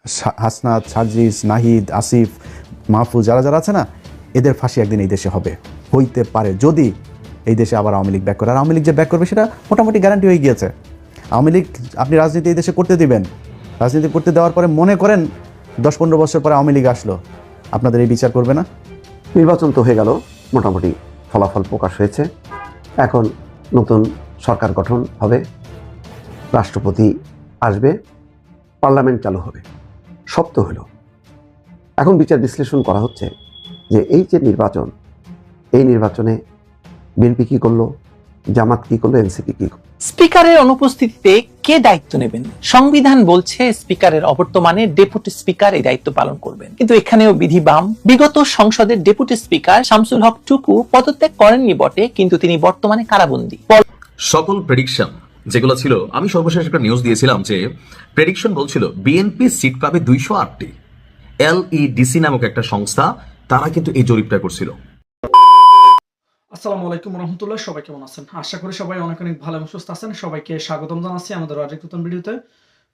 হাসনাত, সার্জিস, নাহিদ, আসিফ, মাহফুজ যারা যারা আছে না, এদের ফাঁসি একদিন এই দেশে হবে, হইতে পারে যদি এই দেশে আবার আওয়ামী লীগ ব্যাক করে। আর আওয়ামী লীগ যে ব্যাক করবে সেটা মোটামুটি গ্যারান্টি হয়ে গিয়েছে। আওয়ামী লীগ আপনি রাজনীতি এই দেশে করতে দিবেন, রাজনীতি করতে দেওয়ার পরে মনে করেন 10-15 বছর পরে আওয়ামী লীগ আসলো, আপনাদের এই বিচার করবে না? নির্বাচন তো হয়ে গেল, মোটামুটি ফলাফল প্রকাশ হয়েছে। এখন নতুন সরকার গঠন হবে, রাষ্ট্রপতি আসবে, পার্লামেন্ট চালু হবে, সব তো হলো। এখন বিচার বিশ্লেষণ করা হচ্ছে যে এই যে নির্বাচন, এই নির্বাচনে বিএনপি কি করলো, জামাত কি করলো, এনসিপি কি করলো। স্পিকারের অনুপস্থিতিতে কে দায়িত্ব নেবেন? সংবিধান বলছে স্পিকারের অবর্তমানে ডেপুটি স্পিকার এই দায়িত্ব পালন করবেন, কিন্তু এখানেও বিধি বাম। বিগত সংসদের ডেপুটি স্পিকার শামসুল হক টুকু পদত্যাগ করেননি বটে, কিন্তু তিনি বর্তমানে কারাবন্দী। সকল প্রেডিকশন যেগুলো ছিল, আমি সর্বশেষ একটা নিউজ দিয়েছিলাম যে প্রেডিকশন বলছিল বিএনপি সিট পাবে 208টি। এলইডিসি নামক একটা সংস্থা, তারা কিন্তু এই জরিপটা করছিল। আসসালামু আলাইকুম রহমতুল্লাহ, সবাই কেমন আছেন? আশা করি সবাই অনেক অনেক ভালো এবং সুস্থ আছেন। সবাইকে স্বাগতম জানাচ্ছি আমাদের আরেক নতুন ভিডিওতে।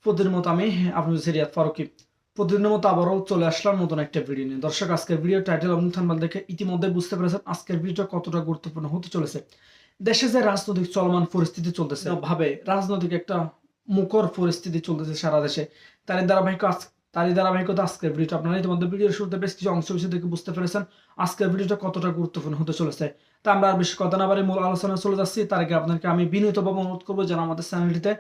প্রতিদিনের মতো আমি আপনাদের রিয়াদ ফারুকি প্রতিদিনের মতো আবারও চলে আসলাম নতুন একটা ভিডিও নিয়ে। দর্শক, আজকের ভিডিও টাইটেল এবং থাম্বনেল দেখে ইতিমধ্যে বুঝতে পেরেছেন আজকের ভিডিওটা কতটা গুরুত্বপূর্ণ হতে চলেছে। দেশে যে রাজনৈতিক চলমান পরিস্থিতি চলতেছে, ভাবে রাজনৈতিক একটা মুখর পরিস্থিতি চলতেছে সারা দেশে, তারই ধারাবাহিকতা আজকের ভিডিওটা। আপনারা ইতিমধ্যে ভিডিওর শুরুতে বেশ কিছু অংশ বিষয় দেখে বুঝতে পেরেছেন আজকের ভিডিওটা কতটা গুরুত্বপূর্ণ হতে চলেছে। তা আমরা আর বেশি কথা না বাড়ি মূল আলোচনায় চলে যাচ্ছি। তার আগে আপনাকে আমি বিনীতভাবে অনুরোধ করবো যেন আমাদের চ্যানেলটিতে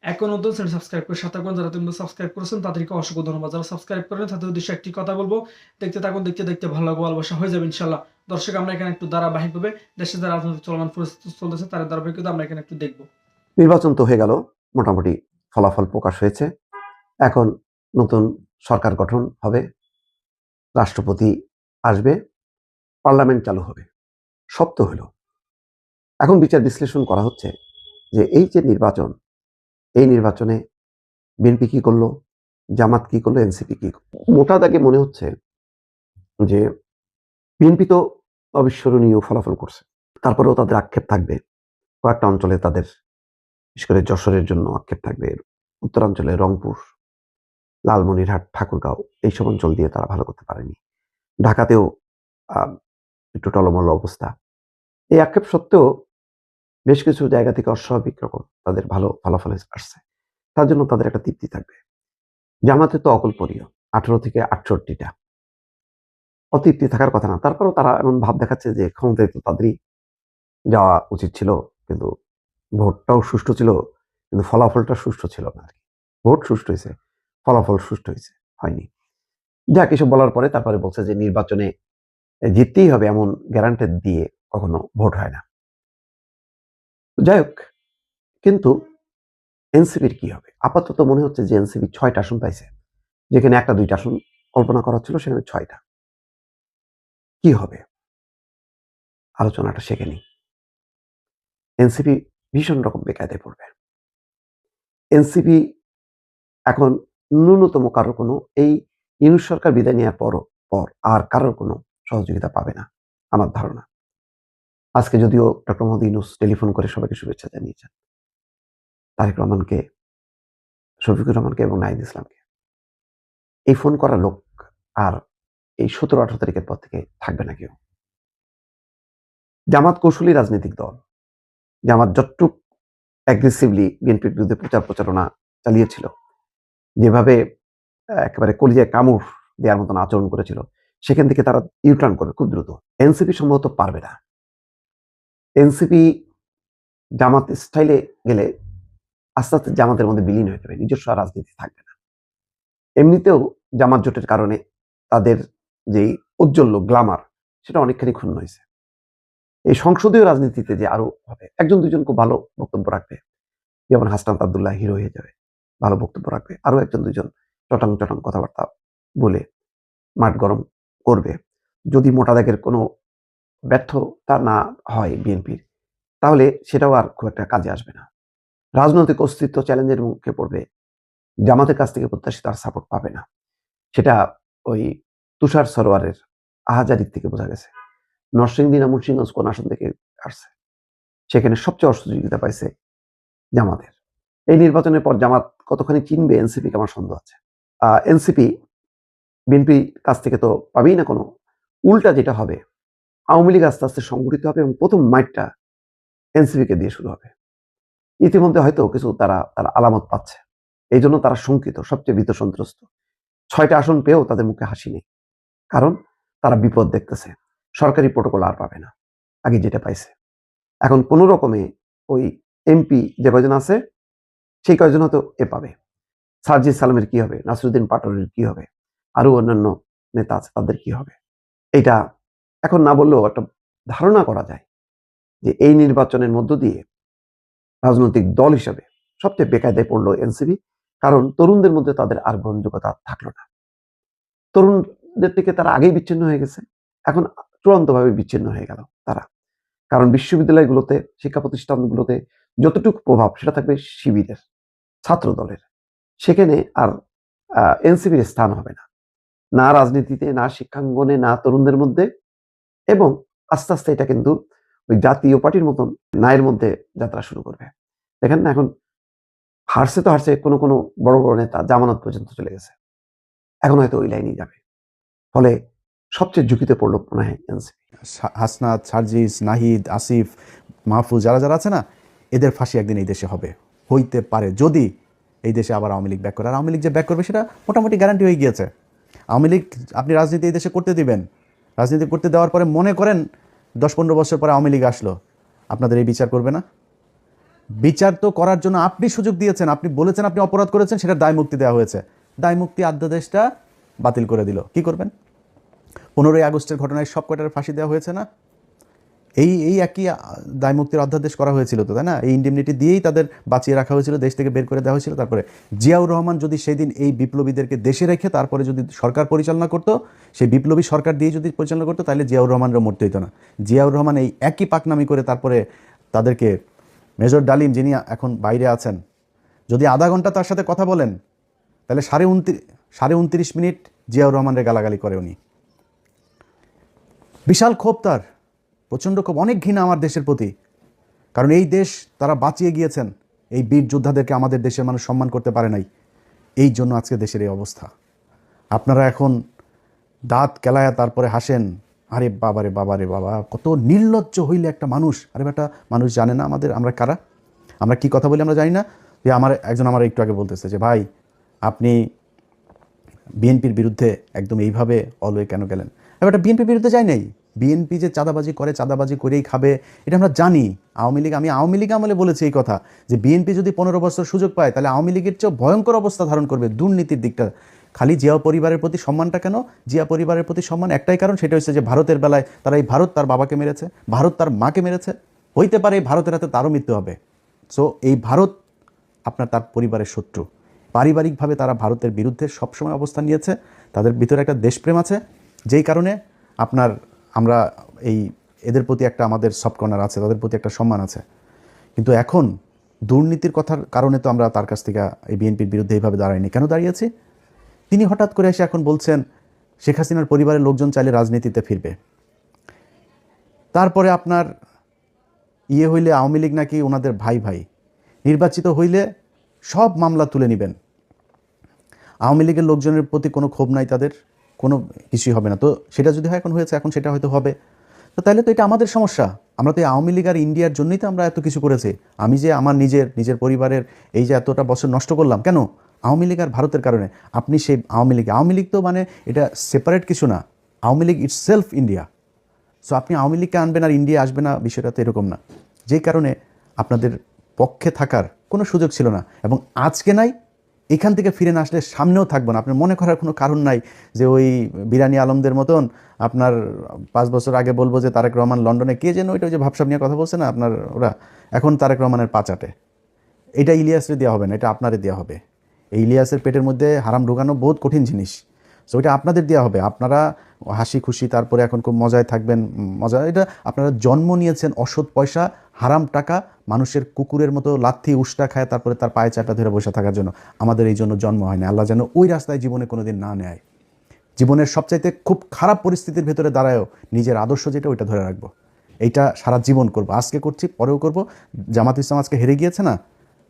এখন নতুন চ্যানেল সাবস্ক্রাইব করে সাথে থাকুন। যারা তুমি সাবস্ক্রাইব করেছেন তাদেরকে অসংখ্য ধন্যবাদ। যারা সাবস্ক্রাইব করেন তাদের উদ্দেশ্যে একটি কথা বলবো, দেখতে থাকুন, দেখতে দেখতে ভালো লাগবে, ভালোবাসা হয়ে যাবে ইনশাল্লাহ। দর্শক, আমরা এখানে একটু ধারাবাহিকভাবে দেশে যে রাজনৈতিক চলমান পরিস্থিতি চলতেছে তার ধারাবাহিকতা আমরা এখানে একটু দেখবো। নির্বাচন তো হয়ে গেল, মোটামুটি ফলাফল প্রকাশ হয়েছে। এখন নতুন সরকার গঠন হবে, রাষ্ট্রপতি আসবে, পার্লামেন্ট চালু হবে, সব তো হলো। এখন বিচার বিশ্লেষণ করা হচ্ছে যে এই যে নির্বাচন, এই নির্বাচনে বিএনপি কি করলো, জামাত কি করলো, এনসিপি কি করলো। মোটা দাগে মনে হচ্ছে যে বিএনপি তো অবিস্মরণীয় ফলাফল করছে, তারপরেও তাদের আক্ষেপ থাকবে। কয়েকটা অঞ্চলে তাদের, বিশেষ করে যশোরের জন্য আক্ষেপ থাকবে, উত্তরাঞ্চলে রংপুর, লালমনিরহাট, ঠাকুরগাঁও, এইসব অঞ্চল দিয়ে তারা ভালো করতে পারেনি। ঢাকাতেও একটু টলমল অবস্থা। এই আক্ষেপ সত্ত্বেও বেশ কিছু জায়গা থেকে অস্বাভাবিক রকম তাদের ভালো ফলাফল আসছে, তার জন্য তাদের একটা তৃপ্তি থাকবে। জামাতে তো অকল্পনীয় 18 থেকে 68টা, অতৃপ্তি থাকার কথা না। তারপরেও তারা এমন ভাব দেখাচ্ছে যে ক্ষমতায় তো তাদেরই যাওয়া উচিত ছিল, কিন্তু ভোটটাও সুষ্ঠু ছিল, কিন্তু ফলাফলটা সুষ্ঠু ছিল না আর কি। ভোট সুষ্ঠু হয়েছে, ফলাফল সুষ্ঠু হয়েছে হয়নি। যাক, এসব বলার পরে তারপরে বলছে যে নির্বাচনে জিততেই হবে এমন গ্যারান্টি দিয়ে কখনো ভোট হয় না। যাই হোক, কিন্তু এনসিপির কি হবে? আপাতত মনে হচ্ছে যে এনসিপি 6টা আসন পাইছে, যেখানে 1-2টা আসন কল্পনা করা হচ্ছিল, সেখানে 6টা। কি হবে? আলোচনাটা সেখানেই। এনসিপি ভীষণ রকম বেকায়দায় পড়বে। এনসিপি এখন ন্যূনতম কারোর কোনো, এই ইউনূস সরকার বিদায় নেওয়ার পর আর কারোর কোনো সহযোগিতা পাবে না আমার ধারণা। আজকে যদিও ডক্টর মোহাম্মদ ইউনূস টেলিফোন করে সবাইকে শুভেচ্ছা জানিয়েছেন, তারেক রহমানকে, শফিকুর রহমানকে এবং নাহিদ ইসলামকে। এই ফোন করা লোক আর এই 17-18 তারিখের পর থেকে থাকবে না কেউ। জামাত কৌশলী রাজনৈতিক দল। জামাত যতটুক অ্যাগ্রেসিভলি বিএনপির বিরুদ্ধে প্রচারণা চালিয়েছিল, যেভাবে একেবারে কলিজায় কামড় দেওয়ার মতন আচরণ করেছিল, সেখান থেকে তারা ইউটার্ন করবে খুব দ্রুত। এনসিপি সম্ভবত পারবে না। এনসিপি জামাত স্টাইলে গেলে আস্তে আস্তে জামাতের মধ্যে বিলীন হয়ে যাবে, নিজস্ব রাজনীতি থাকবে না। এমনিতেও জামাত জোটের কারণে তাদের যেই উজ্জ্বল গ্লামার, সেটা অনেকখানি ক্ষুণ্ণ হয়েছে। এই সংসদীয় রাজনীতিতে যে আরো হবে, 1-2জন খুব ভালো বক্তব্য রাখবে, যেমন হাসনাত আব্দুল্লাহ হিরো হয়ে যাবে, ভালো বক্তব্য রাখবে। আরো 1-2জন চটাং চটাং কথাবার্তা বলে মাঠ গরম করবে। যদি মোটা দাগের কোনো ব্যর্থতা না হয় বিএনপির, তাহলে সেটাও আর খুব একটা কাজে আসবে না। রাজনৈতিক অস্তিত্ব চ্যালেঞ্জের মুখে পড়বে, জামাতের কাছ থেকে প্রত্যাশিত আর সাপোর্ট পাবে না। সেটা ওই তুষার সরোয়ারের আহাজারির থেকে বোঝা গেছে। নরসিংদী না মুন্সিগঞ্জ কোন আসন থেকে আসছে, সেখানে সবচেয়ে অসহযোগিতা পাইছে জামাতের। এই নির্বাচনের পর জামাত কতখানি চিনবে এনসিপিকে আমার সন্দেহ আছে। এনসিপি বিএনপি কাছ থেকে তো পাবেই না কোনো, উল্টা যেটা হবে আওয়ামী লীগ আস্তে আস্তে সংগঠিত হবে এবং প্রথম মাইটটা এনসিপিকে দিয়ে শুরু হবে। ইতিমধ্যে হয়তো কিছু তারা আলামত পাচ্ছে, এই জন্য তারা শঙ্কিত, সবচেয়ে ভীত সন্ত্রস্ত। 6টা আসন পেয়েও তাদের মুখে হাসি নেই, কারণ তারা বিপদ দেখতেছে। সরকারি প্রোটোকল আর পাবে না, আগে যেটা পাইছে। এখন কোনো রকমে ওই এমপি যে কয়জন আছে সেই কয়জন হয়তো পাবে। সার্জিস সালামের কি হবে, নাসিরুদ্দিন পাটোয়ারির কি হবে, আরো অন্যান্য নেতা আছে তাদের কি হবে, এটা এখন না বললেও একটা ধারণা করা যায় যে এই নির্বাচনের মধ্য দিয়ে রাজনৈতিক দল হিসেবে সবচেয়ে বেকায়দায় পড়লো এনসিপি। কারণ তরুণদের মধ্যে তাদের আর গ্রহণযোগ্যতা থাকলো না। তরুণদের থেকে তারা আগেই বিচ্ছিন্ন হয়ে গেছে, এখন চূড়ান্তভাবে বিচ্ছিন্ন হয়ে গেল তারা। কারণ বিশ্ববিদ্যালয়গুলোতে, শিক্ষা প্রতিষ্ঠানগুলোতে যতটুকু প্রভাব সেটা থাকবে শিবিরের, ছাত্র দলের। সেখানে আর এনসিপির স্থান হবে না, না রাজনীতিতে, না শিক্ষাঙ্গনে, না তরুণদের মধ্যে। এবং আস্তে আস্তে এটা কিন্তু ওই জাতীয় পার্টির মতন ন্যায়ের মধ্যে যাত্রা শুরু করবে। দেখেন না, এখন হারছে তো হারছে, কোনো কোনো বড় বড় নেতা জামানত পর্যন্ত চলে গেছে, এখন হয়তো ওই লাইনেই যাবে। ফলে সবচেয়ে ঝুঁকিতে পড়লো মনে হয় এনসিপি। হাসনাত, সার্জিস, নাহিদ, আসিফ, মাহফুজ যারা যারা আছে না, এদের ফাঁসি একদিন এই দেশে হবে, হইতে পারে যদি এই দেশে আবার আওয়ামী লীগ ব্যাক করে। আর আওয়ামী লীগ যে ব্যাক করবে সেটা মোটামুটি গ্যারান্টি হয়ে গিয়েছে। আওয়ামী লীগ আপনি রাজনীতি এই দেশে করতে দিবেন, রাজনীতি করতে দেওয়ার পরে মনে করেন 10-15 বছর পরে আওয়ামী লীগ আসলো, আপনাদের এই বিচার করবে না? বিচার তো করার জন্য আপনি সুযোগ দিয়েছেন, আপনি বলেছেন আপনি অপরাধ করেছেন, সেটা দায় মুক্তি দেওয়া হয়েছে। দায় মুক্তি অধ্যাদেশটা বাতিল করে দিল, কি করবেন? 15ই আগস্টের ঘটনায় সব কটার ফাঁসি দেওয়া হয়েছে না? এই একই দায় মুক্তির অধ্যাদেশ করা হয়েছিল তো, তাই না? এই ইন্ডেমনিটি দিয়েই তাদের বাঁচিয়ে রাখা হয়েছিল, দেশ থেকে বের করে দেওয়া হয়েছিল। তারপরে জিয়াউর রহমান যদি সেই দিন এই বিপ্লবীদেরকে দেশে রেখে তারপরে যদি সরকার পরিচালনা করতো, সেই বিপ্লবী সরকার দিয়ে যদি পরিচালনা করতো, তাহলে জিয়াউর রহমানরা মরতে হতো না। জিয়াউর রহমান এই একই পাকনামি করে তারপরে তাদেরকে, মেজর ডালিম যিনি এখন বাইরে আছেন, যদি আধা ঘন্টা তার সাথে কথা বলেন তাহলে 29.5 মিনিট জিয়াউর রহমানের গালাগালি করে উনি। বিশাল ক্ষোভ তার, প্রচণ্ড ক্ষোভ, অনেক ঘৃণা আমার দেশের প্রতি। কারণ এই দেশ তারা বাঁচিয়ে গিয়েছেন, এই বীর যোদ্ধাদেরকে আমাদের দেশের মানুষ সম্মান করতে পারে নাই, এই জন্য আজকে দেশের এই অবস্থা। আপনারা এখন দাঁত কেলায়া তারপরে হাসেন, আরে বাবা রে বাবা রে বাবা, কত নির্লজ্জ হইলে একটা মানুষ। আরে বেটা, মানুষ জানে না আমরা কারা, আমরা কি কথা বলি আমরা জানি না। যে একজন আমার একটু আগে বলতেছে যে ভাই আপনি বিএনপির বিরুদ্ধে একদম এইভাবে অলওয়ে কেন গেলেন? এবার বিএনপির বিরুদ্ধে যাই নাই, বিএনপি যে চাঁদাবাজি করে, চাঁদাবাজি করেই খাবে, এটা আমরা জানি। আমি আওয়ামী লীগ আমলে বলেছি এই কথা, যে বিএনপি যদি 15 বছর সুযোগ পায় তাহলে আওয়ামী লীগের চেয়েও ভয়ঙ্কর অবস্থা ধারণ করবে দুর্নীতির দিকটা। খালি জিয়া পরিবারের প্রতি সম্মানটা কেন? জিয়া পরিবারের প্রতি সম্মান একটাই কারণ, সেটা হচ্ছে যে ভারতের বেলায় তারা এই ভারত তার বাবাকে মেরেছে, ভারত তার মাকে মেরেছে, হইতে পারে এই ভারতের হাতে তারও মৃত্যু হবে। সো এই ভারত আপনার তার পরিবারের শত্রু। পারিবারিকভাবে তারা ভারতের বিরুদ্ধে সবসময় অবস্থান নিয়েছে, তাদের ভিতরে একটা দেশপ্রেম আছে, যেই কারণে আমরা এদের প্রতি একটা আমাদের সফট কর্নার আছে, তাদের প্রতি একটা সম্মান আছে। কিন্তু এখন দুর্নীতির কথার কারণে তো আমরা তার কাছ থেকে এই বিএনপির বিরুদ্ধে এইভাবে দাঁড়াইনি। কেন দাঁড়িয়েছি? তিনি হঠাৎ করে এসে এখন বলছেন শেখ হাসিনার পরিবারের লোকজন চাইলে রাজনীতিতে ফিরবে। তারপরে আপনার হইলে আওয়ামী লীগ নাকি ওনাদের ভাই ভাই, নির্বাচিত হইলে সব মামলা তুলে নেবেন। আওয়ামী লীগের লোকজনের প্রতি কোনো ক্ষোভ নাই, তাদের কোনো কিছুই হবে না। তো সেটা যদি হয়, এখন হয়েছে, এখন সেটা হয়তো হবে। তো তাহলে তো এটা আমাদের সমস্যা। আমরা তো এই আওয়ামী লীগ আর ইন্ডিয়ার জন্যই তো আমরা এত কিছু করেছি। আমি যে আমার নিজের পরিবারের এই যে এতটা বছর নষ্ট করলাম, কেন? আওয়ামী লীগ আর ভারতের কারণে। আপনি সেই আওয়ামী লীগ তো মানে এটা সেপারেট কিছু না, Awami League it's self India. So আপনি আওয়ামী লীগকে আনবেন আর ইন্ডিয়া আসবে না, বিষয়টা তো এরকম না। যেই কারণে আপনাদের পক্ষে থাকার কোনো সুযোগ ছিল না, এবং আজকে নাই, এখান থেকে ফিরে না আসলে সামনেও থাকবো না। আপনার মনে করার কোনো কারণ নাই যে ওই বিরানি আলমদের মতন আপনার 5 বছর আগে বলবো যে তারেক রহমান লন্ডনে কে যেন ওইটা যে ভাবসাব নিয়ে কথা বলছে না আপনার ওরা, এখন তারেক রহমানের পাচাটে। এটা ইলিয়াসের দেওয়া হবে না, এটা আপনারে দেওয়া হবে। এই ইলিয়াসের পেটের মধ্যে হারাম ঢোকানো বহুত কঠিন জিনিস। সো এটা আপনাদের দেওয়া হবে। আপনারা হাসি খুশি তারপরে এখন খুব মজায় থাকবেন, মজা। এটা আপনারা জন্ম নিয়েছেন অসৎ পয়সা, হারাম টাকা, মানুষের কুকুরের মতো লাথি উষ্টা খায় তারপরে তার পায়ে চাটা ধরে বসে থাকার জন্য। আমাদের এই জন্য জন্ম হয় না। আল্লাহ যেন ওই রাস্তায় জীবনে কোনোদিন না নেয়। জীবনের সবচাইতে খুব খারাপ পরিস্থিতির ভেতরে দাঁড়ায়ও নিজের আদর্শ যেটা, ওইটা ধরে রাখবো। এইটা সারা জীবন করবো, আজকে করছি, পরেও করবো। জামাত ইসলাম আজকে হেরে গিয়েছে না,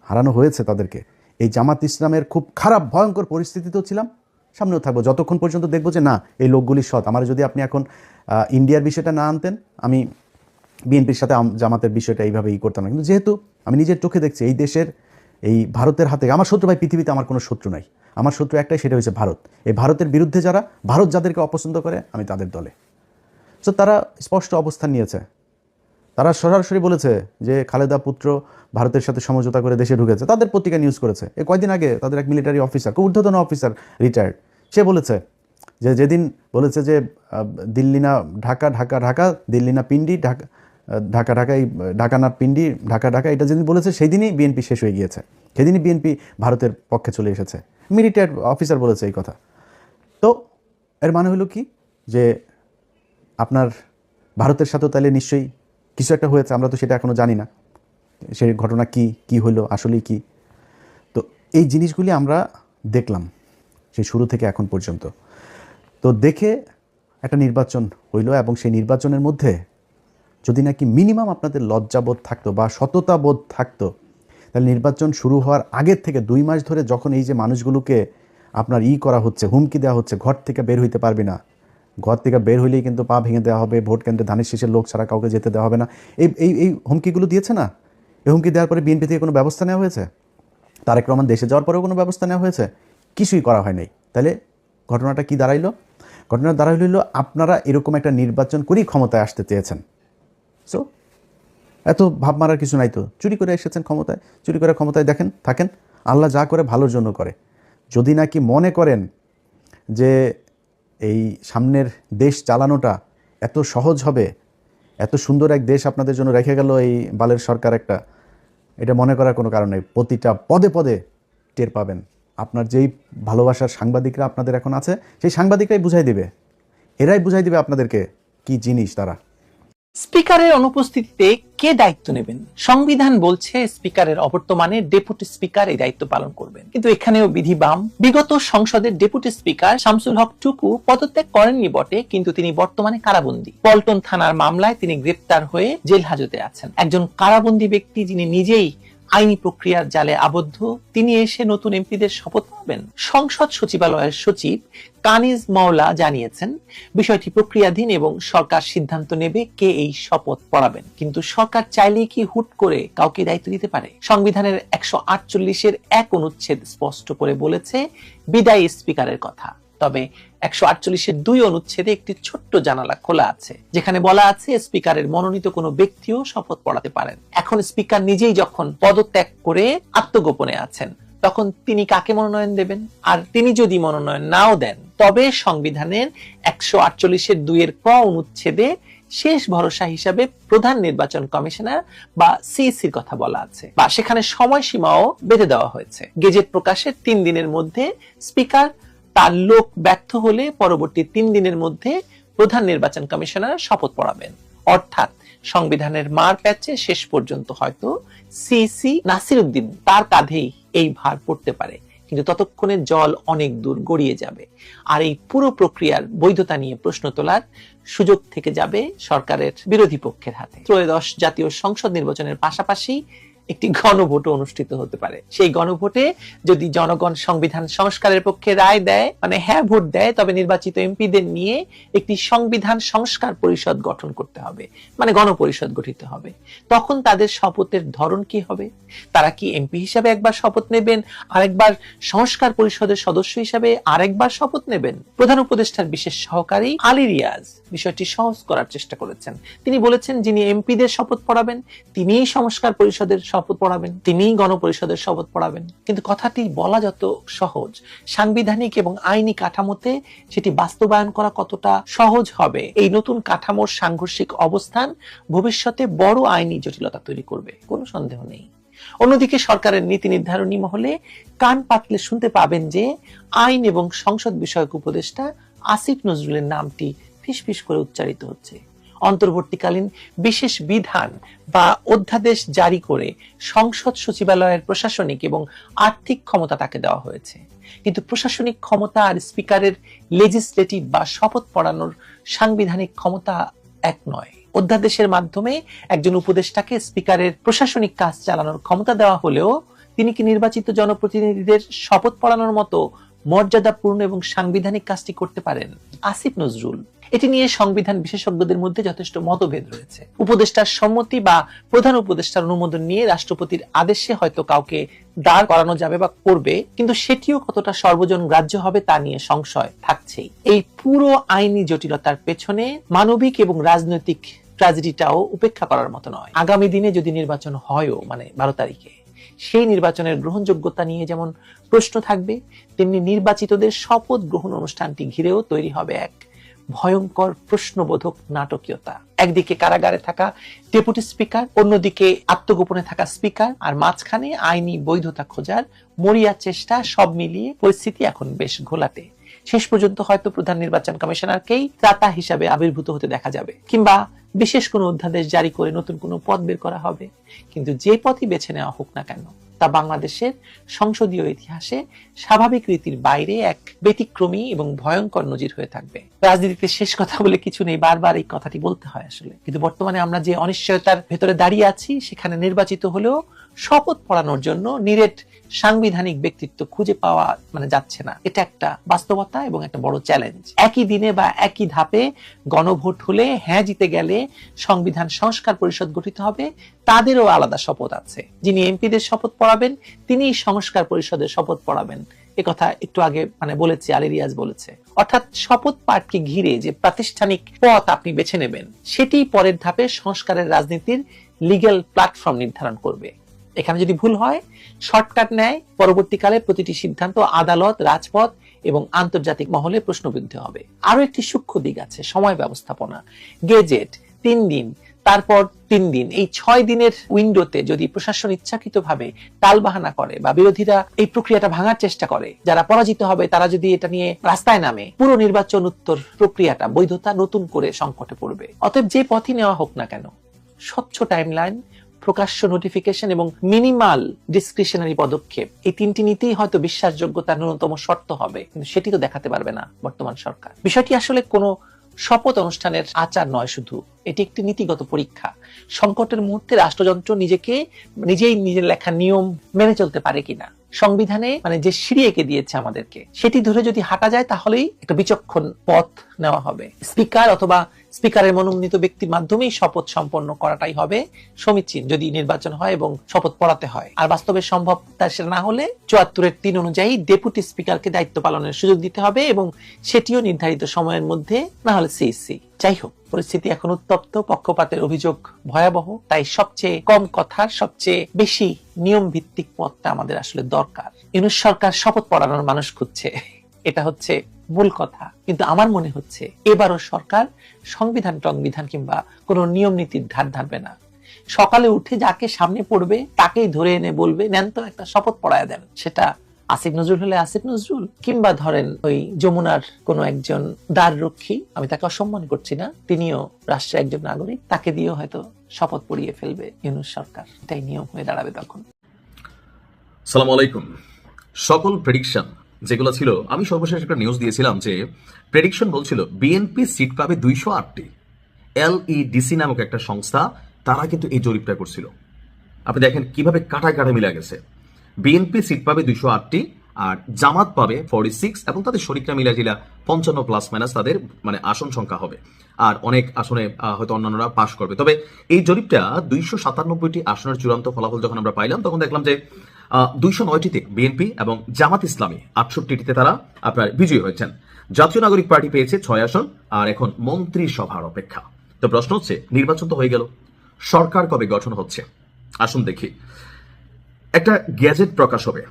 হারানো হয়েছে তাদেরকে। এই জামাত ইসলামের খুব খারাপ ভয়ঙ্কর পরিস্থিতিতেও ছিলাম, সামনেও থাকবো যতক্ষণ পর্যন্ত দেখবো যে না এই লোকগুলি সৎ। আমার যদি আপনি এখন ইন্ডিয়ার বিষয়টা না আনতেন, আমি বিএনপির সাথে জামাতের বিষয়টা এইভাবেই করতাম না। কিন্তু যেহেতু আমি নিজের চোখে দেখছি এই দেশের, এই ভারতের হাতে, আমার শত্রু ভাই পৃথিবীতে আমার কোনো শত্রু নাই, আমার শত্রু একটাই, সেটা হচ্ছে ভারত। এই ভারতের বিরুদ্ধে যারা, ভারত যাদেরকে অপছন্দ করে, আমি তাদের দলে। সো তারা স্পষ্ট অবস্থান নিয়েছে, তারা সরাসরি বলেছে যে খালেদা পুত্র ভারতের সাথে সমঝোতা করে দেশে ঢুকেছে। তাদের পত্রিকা নিউজ করেছে। এই কয়েকদিন আগে তাদের এক মিলিটারি অফিসার, খুব ঊর্ধ্বতন অফিসার, রিটায়ার্ড, সে বলেছে যে যেদিন বলেছে যে দিল্লি না ঢাকা, ঢাকা ঢাকা, দিল্লি না পিন্ডি, ঢাকা ঢাকা ঢাকাই, ঢাকা না পিন্ডি, ঢাকা ঢাকা, এটা যেদিন বলেছে সেই দিনই বিএনপি শেষ হয়ে গিয়েছে, সেদিনই বিএনপি ভারতের পক্ষে চলে এসেছে। মিলিটারি অফিসার বলেছে এই কথা। তো এর মানে হলো কি যে আপনার ভারতের সাথেও তাহলে নিশ্চয়ই কিছু একটা হয়েছে, আমরা তো সেটা এখনও জানি না সেই ঘটনা কি হইলো, আসলেই কি। তো এই জিনিসগুলি আমরা দেখলাম সেই শুরু থেকে এখন পর্যন্ত। তো দেখে একটা নির্বাচন হইল, এবং সেই নির্বাচনের মধ্যে যদি নাকি মিনিমাম আপনাদের লজ্জাবোধ থাকতো বা সততা বোধ থাকতো, তাহলে নির্বাচন শুরু হওয়ার আগের থেকে 2 মাস ধরে যখন এই যে মানুষগুলোকে আপনার করা হচ্ছে, হুমকি দেওয়া হচ্ছে, ঘর থেকে বের হইতে পারবে না, ঘর থেকে বের হইলেই কিন্তু পা ভেঙে দেওয়া হবে, ভোট কেন্দ্রে ধানের শীষের লোক ছাড়া কাউকে যেতে দেওয়া হবে না, এই এই এই হুমকিগুলো দিয়েছে না। এই হুমকি দেওয়ার পরে বিএনপি থেকে কোনো ব্যবস্থা নেওয়া হয়েছে? তারেক রহমান দেশে যাওয়ার পরেও কোনো ব্যবস্থা নেওয়া হয়েছে? কিছুই করা হয় নাই। তাহলে ঘটনাটা কি দাঁড়াইলো? ঘটনা দাঁড়াইল আপনারা এরকম একটা নির্বাচন করেই ক্ষমতায় আসতে চেয়েছেন। সো এত ভাব মারার কিছু নাই তো, চুরি করে এসেছেন ক্ষমতায়, চুরি করে ক্ষমতায় দেখেন থাকেন। আল্লাহ যা করে ভালোর জন্য করে। যদি নাকি মনে করেন যে এই সামনের দেশ চালানোটা এত সহজ হবে, এত সুন্দর এক দেশ আপনাদের জন্য রেখে গেল এই বালের সরকার একটা, এটা মনে করার কোনো কারণ নেই। প্রতিটা পদে পদে টের পাবেন। আপনার যেই ভালোবাসার সাংবাদিকরা আপনাদের এখন আছে, সেই সাংবাদিকরাই বুঝাই দিবে, এরাই বুঝাই দিবে আপনাদেরকে কি জিনিস তারা। স্পিকারের অনুপস্থিতিতে কে দায়িত্ব নেবেন? সংবিধান বলছে স্পিকারের অবর্তমানে ডেপুটি স্পিকার এই দায়িত্ব পালন করবেন, কিন্তু এখানেও বিধি বাম। বিগত সংসদের ডেপুটি স্পিকার শামসুল হক টুকু পদত্যাগ করেননি বটে, কিন্তু তিনি বর্তমানে কারাবন্দী। পল্টন থানার মামলায় তিনি গ্রেপ্তার হয়ে জেল হাজতে আছেন। একজন কারাবন্দী ব্যক্তি যিনি নিজেই আইনি প্রক্রিয়ার জালে আবদ্ধ, তিনি এসে নতুন এমপিদের শপথ পাবেন। সংসদ সচিবালয়ের সচিব কানিজ মাওলা জানিয়েছেন বিষয়টি প্রক্রিয়াধীন এবং সরকার সিদ্ধান্ত নেবে কে এই শপথ পড়াবেন। কিন্তু সরকার চাইলেই কি হুট করে কাউকে দায়িত্ব দিতে পারে? সংবিধানের 148-এর 1 অনুচ্ছেদ স্পষ্ট করে বলেছে বিদায়ী স্পিকারের কথা। তবে 148-এর 2 অনুচ্ছেদে একটি ছোট্ট জানালা খোলা আছে, যেখানে বলা আছে স্পিকারের মনোনীত কোনো ব্যক্তিও শপথ পড়াতে পারেন। এখন স্পিকার নিজেই যখন পদত্যাগ করে আত্মগোপনে আছেন, তখন তিনি কাকে মনোনয়ন দেবেন? আর তিনি যদি মনোনয়ন নাও দেন, তবে সংবিধানের 148-এর 2-এর ক অনুচ্ছেদে শেষ ভরসা হিসাবে প্রধান নির্বাচন কমিশনার বা সিইসির কথা বলা আছে, বা সেখানে সময়সীমাও বেঁধে দেওয়া হয়েছে। গেজেট প্রকাশের 3 দিনের মধ্যে স্পিকার তার লোক ব্যর্থ হলে পরবর্তী 3 দিনের মধ্যে প্রধান নির্বাচন কমিশনার শপথ পড়াবেন। অর্থাৎ সংবিধানের মার প্যাচে শেষ পর্যন্ত হয়তো সিসি নাসিরউদ্দিন তার কাঁধেই এই ভার পড়তে পারে, কিন্তু ততক্ষণে জল অনেক দূর গড়িয়ে যাবে। আর এই পুরো প্রক্রিয়ার বৈধতা নিয়ে প্রশ্ন তোলার সুযোগ থেকে যাবে সরকারের বিরোধী পক্ষের হাতে। ত্রয়োদশ জাতীয় সংসদ নির্বাচনের পাশাপাশি একটি গণভোট অনুষ্ঠিত হতে পারে। সেই গণভোটে যদি জনগণ সংবিধান সংস্কারের পক্ষে রায় দেয়, মানে হ্যাঁ ভোট দেয়, তবে নির্বাচিত এমপিদের নিয়ে একটি সংবিধান সংস্কার পরিষদ গঠন করতে হবে, মানে গণপরিষদ গঠিত হবে। তখন তাদের শপথের ধরন কি হবে? তারা কি এমপি হিসাবে একবার শপথ নেবেন, আরেকবার সংস্কার পরিষদের সদস্য হিসাবে আরেকবার শপথ নেবেন? প্রধান উপদেষ্টার বিশেষ সহকারী আলী রিয়াজ বিষয়টি সহজ করার চেষ্টা করেছেন। তিনি বলেছেন যিনি এমপিদের শপথ পড়াবেন তিনিই সংস্কার পরিষদের শপথ পড়াবেন, তিনিই গণপরিষদের শপথ পড়াবেন। কিন্তু কথাটি বলা যত সহজ, সাংবিধানিক এবং আইনি কাঠামোতে সেটি বাস্তবায়ন করা কতটা সহজ হবে? এই নতুন কাঠামোর সাংঘর্ষিক অবস্থান ভবিষ্যতে বড় আইনি জটিলতা তৈরি করবে, কোনো সন্দেহ নেই। অন্যদিকে সরকারের নীতি নির্ধারণী মহলে কান পাতলে শুনতে পাবেন যে আইন এবং সংসদ বিষয়ক উপদেষ্টা আসিফ নজরুলের নামটি ফিসফিস করে উচ্চারিত হচ্ছে। অন্তর্বর্তীকালীন বিশেষ বিধান বা অধ্যাদেশ জারি করে সংসদ সচিবালয়ের প্রশাসনিক এবং আর্থিক ক্ষমতা তাকে দেওয়া হয়েছে, কিন্তু প্রশাসনিক ক্ষমতা আর স্পিকারের লেজিসলেটিভ বা শপথ পড়ানোর সাংবিধানিক ক্ষমতা এক নয়। অধ্যাদেশের মাধ্যমে একজন উপদেষ্টাকে স্পিকারের প্রশাসনিক কাজ চালানোর ক্ষমতা দেওয়া হলেও তিনি কি নির্বাচিত জনপ্রতিনিধিদের শপথ পড়ানোর মতো মর্যাদাপূর্ণ এবং সাংবিধানিক কাজটি করতে পারেন আসিফ নজরুল। এটি নিয়ে সংবিধান বিশেষজ্ঞদের মধ্যে যথেষ্ট মতভেদ রয়েছে। উপদেষ্টার সম্মতি বা প্রধান উপদেষ্টার অনুমোদন নিয়ে রাষ্ট্রপতির আদেশে হয়তো কাউকে দাঁড় করানো যাবে বা করবে, কিন্তু সেটিও কতটা সর্বজন গ্রাহ্য হবে তা নিয়ে সংশয় থাকছেই। এই পুরো আইনি জটিলতার পেছনে মানবিক এবং রাজনৈতিক ট্র্যাজেডিটাও উপেক্ষা করার মতো নয়। আগামী দিনে যদি নির্বাচন হয়ও, মানে 12 তারিখে, সেই নির্বাচনের গ্রহণযোগ্যতা নিয়ে যেমন প্রশ্ন থাকবে, তেমনি নির্বাচিতদের শপথ গ্রহণ অনুষ্ঠানটি ঘিরেও তৈরি হবে এক ভয়ঙ্কর প্রশ্নবোধক নাটকীয়তা। একদিকে কারাগারে থাকা ডেপুটি স্পিকার, অন্যদিকে আত্মগোপনে থাকা স্পিকার, আর মাঝখানে আইনি বৈধতা খোঁজার মরিয়া চেষ্টা। সব মিলিয়ে পরিস্থিতি এখন বেশ ঘোলাটে। শেষ পর্যন্ত হয়তো প্রধান নির্বাচন কমিশনারকেই ত্রাতা হিসাবে আবির্ভূত হতে দেখা যাবে, কিংবা বিশেষ কোনো অধ্যাদেশ জারি করে নতুন কোনো পদ বের করা হবে। কিন্তু যে পথই বেছে নেওয়া হোক না কেন, তা বাংলাদেশের সংসদীয় ইতিহাসে স্বাভাবিক রীতির বাইরে এক ব্যতিক্রমী এবং ভয়ঙ্কর নজির হয়ে থাকবে। রাজনীতিতে শেষ কথা বলে কিছু নেই, বারবার এই কথাটি বলতে হয় আসলে। কিন্তু বর্তমানে আমরা যে অনিশ্চয়তার ভেতরে দাঁড়িয়ে আছি, সেখানে নির্বাচিত হলেও শপথ পড়ানোর জন্য নিরেট সাংবিধানিক ব্যক্তিত্ব খুঁজে পাওয়া যাচ্ছে না। এটা একটা বাস্তবতা এবং একটা বড় চ্যালেঞ্জ। একই দিনে বা একই ধাপে গণভোট হলে হ্যাঁ জিতে গেলে সংবিধান সংস্কার পরিষদ গঠিত হবে, তাদেরও আলাদা শপথ আছে। যিনি এমপিদের শপথ পড়াবেন তিনি সংস্কার পরিষদের শপথ পড়াবেন। একথা একটু আগে বলেছে, আলী রিয়াজ বলেছে। অর্থাৎ শপথ পাঠকে ঘিরে যে প্রাতিষ্ঠানিক পথ আপনি বেছে নেবেন, সেটি পরের ধাপে সংস্কারের রাজনীতির লিগ্যাল প্ল্যাটফর্ম নির্ধারণ করবে। এখানে যদি ভুল হয়, শর্টকাট নেয়, পরবর্তীকালে প্রতিটি সিদ্ধান্ত আদালত, রাজপথ এবং আন্তর্জাতিক মহলে প্রশ্নবিদ্ধ হবে। আরো একটি সূক্ষ্ম দিক আছে, সময় ব্যবস্থাপনা। গেজেট 3 দিন, তারপর 3 দিন, এই 6 দিনের উইন্ডোতে যদি প্রশাসন ইচ্ছাকৃতভাবে টালবাহানা করে বা বিরোধীরা এই প্রক্রিয়াটা ভাঙার চেষ্টা করে, যারা পরাজিত হবে তারা যদি এটা নিয়ে রাস্তায় নামে, পুরো নির্বাচন উত্তর প্রক্রিয়াটা, বৈধতা নতুন করে সংকটে পড়বে। অতএব যে পথই নেওয়া হোক না কেন, স্বচ্ছ টাইমলাইন, প্রকাশ্য নোটিফিকেশন এবং মিনিমাল ডিসক্রিশনারি পদক্ষেপ, এই 3টি নীতিই হয়তো বিশ্বাসযোগ্যতার ন্যূনতম শর্ত হবে, কিন্তু সেটি তো দেখাতে পারবে না বর্তমান সরকার। বিষয়টি আসলে কোনো শপথ অনুষ্ঠানের আচার নয়, শুধু এটি একটি নীতিগত পরীক্ষা। সংকটের মুহূর্তে রাষ্ট্রযন্ত্র নিজের লেখা নিয়ম মেনে চলতে পারে কিনা, সংবিধানে যে সিঁড়ি এঁকে দিয়েছে আমাদেরকে, সেটি ধরে যদি হাঁটা যায়, তাহলেই একটা বিচক্ষণ পথ নেওয়া হবে। স্পিকার অথবা স্পিকারের মনোনীত ব্যক্তির মাধ্যমেই শপথ সম্পন্ন করাটাই হবে সমীচীন, যদি নির্বাচন হয় এবং শপথ পড়াতে হয়। আর বাস্তবে সম্ভব সেটা না হলে 74(3) অনুযায়ী ডেপুটি স্পিকারকে দায়িত্ব পালনের সুযোগ দিতে হবে, এবং সেটিও নির্ধারিত সময়ের মধ্যে, না হলে সিএসসি। যাই হোক, পরিস্থিতি এখন উত্তপ্ত, পক্ষপাতের অভিযোগ ভয়াবহ। তাই সবচেয়ে কম কথার, সবচেয়ে বেশি নিয়ম ভিত্তিক পথটা আমাদের আসলে দরকার। ইউনূস সরকার শপথ পড়ানোর মানুষ খুঁজছে, এটা হচ্ছে মূল কথা। কিন্তু আমার মনে হচ্ছে এবারও সরকার সংবিধান কিংবা কোনো নিয়ম নীতির ধার ধারবে না। সকালে উঠে যাকে সামনে পড়বে তাকেই ধরে এনে বলবে, নেন তো একটা শপথ পড়ায় দেন। সেটা আসিফ নজরুল হলে আসিফ নজরুল, কিংবা ধরেন ওই যমুনার কোনো একজন দ্বাররক্ষী, আমি তাকে অসম্মান করছি না, তিনিও রাষ্ট্রের একজন নাগরিক, তাকে দিয়েও হয়তো শপথ পড়িয়ে ফেলবে ইউনূস সরকার। এটাই নিয়ম হয়ে দাঁড়াবে তখন। সালাম আলাইকুম। সকল প্রেডিকশন যেগুলো ছিল, আমি সর্বশেষ একটা নিউজ দিয়েছিলাম যে প্রেডিকশন বলছিল বিএনপি সিট পাবে 208টি। LEDC নামক একটা সংস্থা, তারা কিন্তু এই জরিপটা করছিল। আপনি দেখেন কিভাবে কাটায় কাটা মিলা গেছে। বিএনপি সিট পাবে 208টি, আর জামাত পাবে 46, এবং তাদের শরিকরা মিলাজিলা 55 প্লাস মাইনাস তাদের আসন সংখ্যা হবে। আর অনেক আসনে হয়তো অন্যান্যরা পাশ করবে। তবে এই জরিপটা 297টি আসনের চূড়ান্ত ফলাফল যখন আমরা পাইলাম, তখন দেখলাম যে 209টিতে বিএনপি এবং জামাত ইসলামী 68টিতে তারা আপনার বিজয়ী হয়েছেন। জাতীয় নাগরিক পার্টি পেয়েছে 6 আসন, আর এখন মন্ত্রিসভার অপেক্ষা। তো প্রশ্ন হচ্ছে, নির্বাচন তো হয়ে গেল, সরকার কবে গঠন হচ্ছে? আসুন দেখি। একটা গ্যাজেট প্রকাশ হবে,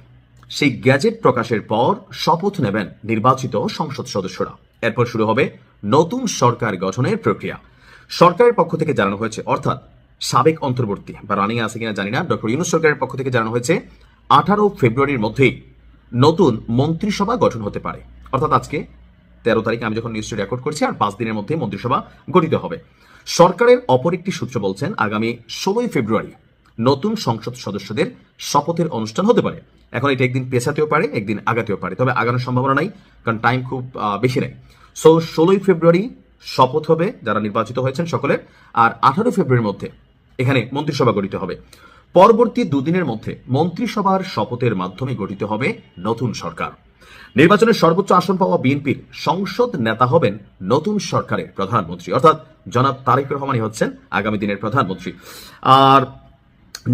সেই গ্যাজেট প্রকাশের পর শপথ নেবেন নির্বাচিত সংসদ সদস্যরা। এরপর শুরু হবে নতুন সরকার গঠনের প্রক্রিয়া। সরকারের পক্ষ থেকে জানানো হয়েছে, অর্থাৎ সাবেক অন্তর্বর্তী বা রানিং আছে কিনা জানি না, ডক্টর ইউনূস সরকারের পক্ষ থেকে জানানো হয়েছে 18 ফেব্রুয়ারির মধ্যেই নতুন মন্ত্রিসভা গঠন হতে পারে। অর্থাৎ আজকে 13 তারিখে আমি যখন নিউজটি রেকর্ড করছি, আর 5 দিনের মধ্যে মন্ত্রিসভা গঠিত হবে। সরকারের অপর একটি সূত্র বলছেন, আগামী 16 ফেব্রুয়ারি নতুন সংসদ সদস্যদের শপথের অনুষ্ঠান হতে পারে। এখন এটা একদিন পেছাতেও পারে, একদিন আগাতেও পারে, তবে আগানোর সম্ভাবনা নাই, কারণ টাইম খুব বেশি নেই। সো 16 ফেব্রুয়ারি শপথ হবে যারা নির্বাচিত হয়েছেন সকলের, আর 18 ফেব্রুয়ারির মধ্যে এখানে মন্ত্রিসভা গঠিত হবে। পরবর্তী 2 দিনের মধ্যে মন্ত্রিসভার শপথের মাধ্যমে গঠিত হবে নতুন সরকার। নির্বাচনের সর্বোচ্চ আসন পাওয়া বিএনপির সংসদ নেতা হবেন নতুন সরকারের প্রধানমন্ত্রী, অর্থাৎ জনাব তারেক রহমানই হচ্ছেন আগামী দিনের প্রধানমন্ত্রী। আর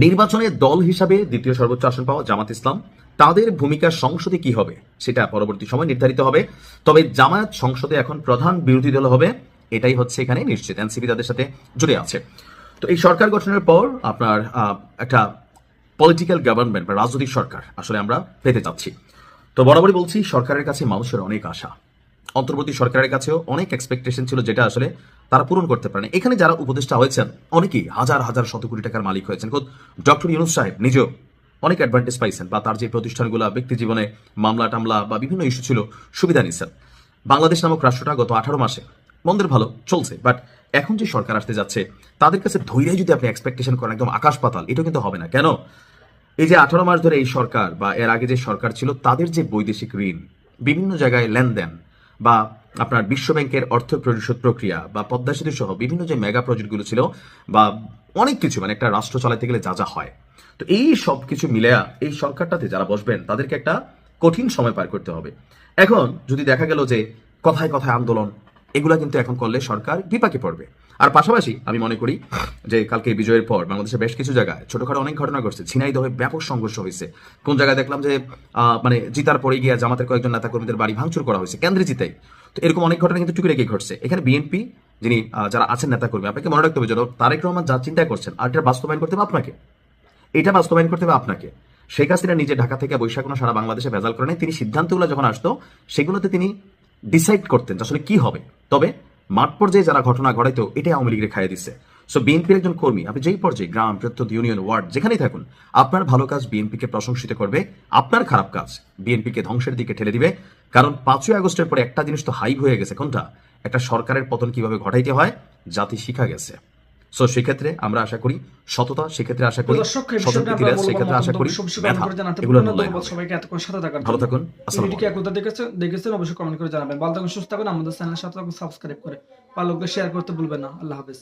নির্বাচনে দল হিসাবে দ্বিতীয় সর্বোচ্চ আসন পাওয়া জামাত ইসলাম, তাদের ভূমিকা সংসদে কি হবে সেটা পরবর্তী সময় নির্ধারিত হবে। তবে জামায়াত সংসদে এখন প্রধান বিরোধী দল হবে, এটাই হচ্ছে এখানে নিশ্চিত। এনসিপি তাদের সাথে জুড়ে আছে। তো এই সরকার গঠনের পর আপনার একটা পলিটিক্যাল গভর্নমেন্ট বা রাজনৈতিক সরকার আসলে আমরা পেতে চাচ্ছি। তো বরাবরই বলছি, সরকারের কাছে মানুষের অনেক আশা, অন্তর্বর্তী সরকারের কাছেও অনেক এক্সপেকটেশন ছিল, যেটা আসলে তারা পূরণ করতে পারেনি। এখানে যারা উপদেষ্টা হয়েছেন অনেকেই হাজার হাজার শত কোটি টাকার মালিক হয়েছেন। ডক্টর ইউনূস সাহেব নিজেও অনেক অ্যাডভান্টেজ পাইছেন, বা তার যে প্রতিষ্ঠানগুলো ব্যক্তি জীবনে মামলা টামলা বা বিভিন্ন ইস্যু ছিল সুবিধা নিচ্ছেন। বাংলাদেশ নামক রাষ্ট্রটা গত 18 মাসে মন্দের ভালো চলছে, বাট এখন যে সরকার আসতে যাচ্ছে তাদের কাছে ধৈর্য যদি আপনি এক্সপেকটেশন করেন একদম আকাশ পাতাল, এটা কিন্তু হবে না। কেন? এই যে 18 মাস ধরে এই সরকার বা এর আগে যে সরকার ছিল তাদের যে বৈদেশিক ঋণ, বিভিন্ন জায়গায় লেনদেন, বা আপনার বিশ্বব্যাংকের অর্থ পরিশোধ প্রক্রিয়া, বা পদ্মা সেতু সহ বিভিন্ন যে মেগা প্রজেক্টগুলো ছিল, বা অনেক কিছু, মানে একটা রাষ্ট্র চালাতে গেলে যা যা হয়, তো এই সব কিছু মিলে এই সরকারটাতে যারা বসবেন তাদেরকে একটা কঠিন সময় পার করতে হবে। এখন যদি দেখা গেল যে কথায় কথায় আন্দোলন, এগুলা কিন্তু এখন করলে সরকার বিপাকে পড়বে। আর পাশাপাশি আমি মনে করি যে কালকে বিজয়ের পর বাংলাদেশের বেশ কিছু জায়গায় ছোটখাটো অনেক ঘটনা ঘটছে। ঝিনাইদহে ব্যাপক সংঘর্ষ হয়েছে। কোন জায়গায় দেখলাম যে মানে জিতার পরে গিয়ে জামাতের কয়েকজন নেতাকর্মীদের বাড়ি ভাঙচুর করা হয়েছে কেন্দ্রে জিতাই। তো এরকম অনেক ঘটনা কিন্তু টুকি রেখে ঘটছে। এখানে বিএনপি যিনি যারা আছেন নেতাকর্মী, আপনাকে মনে রাখতে হবে যেন তারেক রহমান যা চিন্তা করছেন আর এটা বাস্তবায়ন করতে হবে আপনাকে, এটা বাস্তবায়ন করতে হবে আপনাকে। শেখ হাসিনা নিজে ঢাকা থেকে বৈশাখ না সারা বাংলাদেশে ভেজাল করে নেই। তিনি সিদ্ধান্তগুলো যখন আসতো সেগুলোতে তিনি ডিসাইড করতেন আসলে কি হবে। তবে মাঠ পর্যায়ে যারা ঘটনা ঘটাইতো এটাই আওয়ামী লীগের খাইয়ে দিচ্ছে। সো বিএনপির একজন কর্মী, আপনি যেই পর্যায়ে গ্রাম, প্রত্যন্ত ইউনিয়ন, ওয়ার্ড যেখানেই থাকুন, আপনার ভালো কাজ বিএনপিকে প্রশংসিত করবে, আপনার খারাপ কাজ বিএনপিকে ধ্বংসের দিকে ঠেলে দিবে। কারণ 5ই আগস্টের পরে একটা জিনিস তো হাই হয়ে গেছে, কোনটা? একটা সরকারের পতন কিভাবে ঘটাইতে হয় জাতি শিখা গেছে। সো সেক্ষেত্রে আমরা আশা করি সততা, সেক্ষেত্রে আশা করি সততা, সেক্ষেত্রে আশা করি মেধা, এগুলো মূল্যায়ন হবে। সবাইকে এতক্ষণ সাথে থাকার ভালো থাকুন। আসসালামু ভিডিওটি একদা দেখেছেন অবশ্যই কমেন্ট করে জানাবেন। ভালো থাকুন, সুস্থ থাকুন, আমাদের চ্যানেলের সাথে থাকুন, সাবস্ক্রাইব করে পারলে শেয়ার করতে ভুলবেন না। আল্লাহ হাফেজ।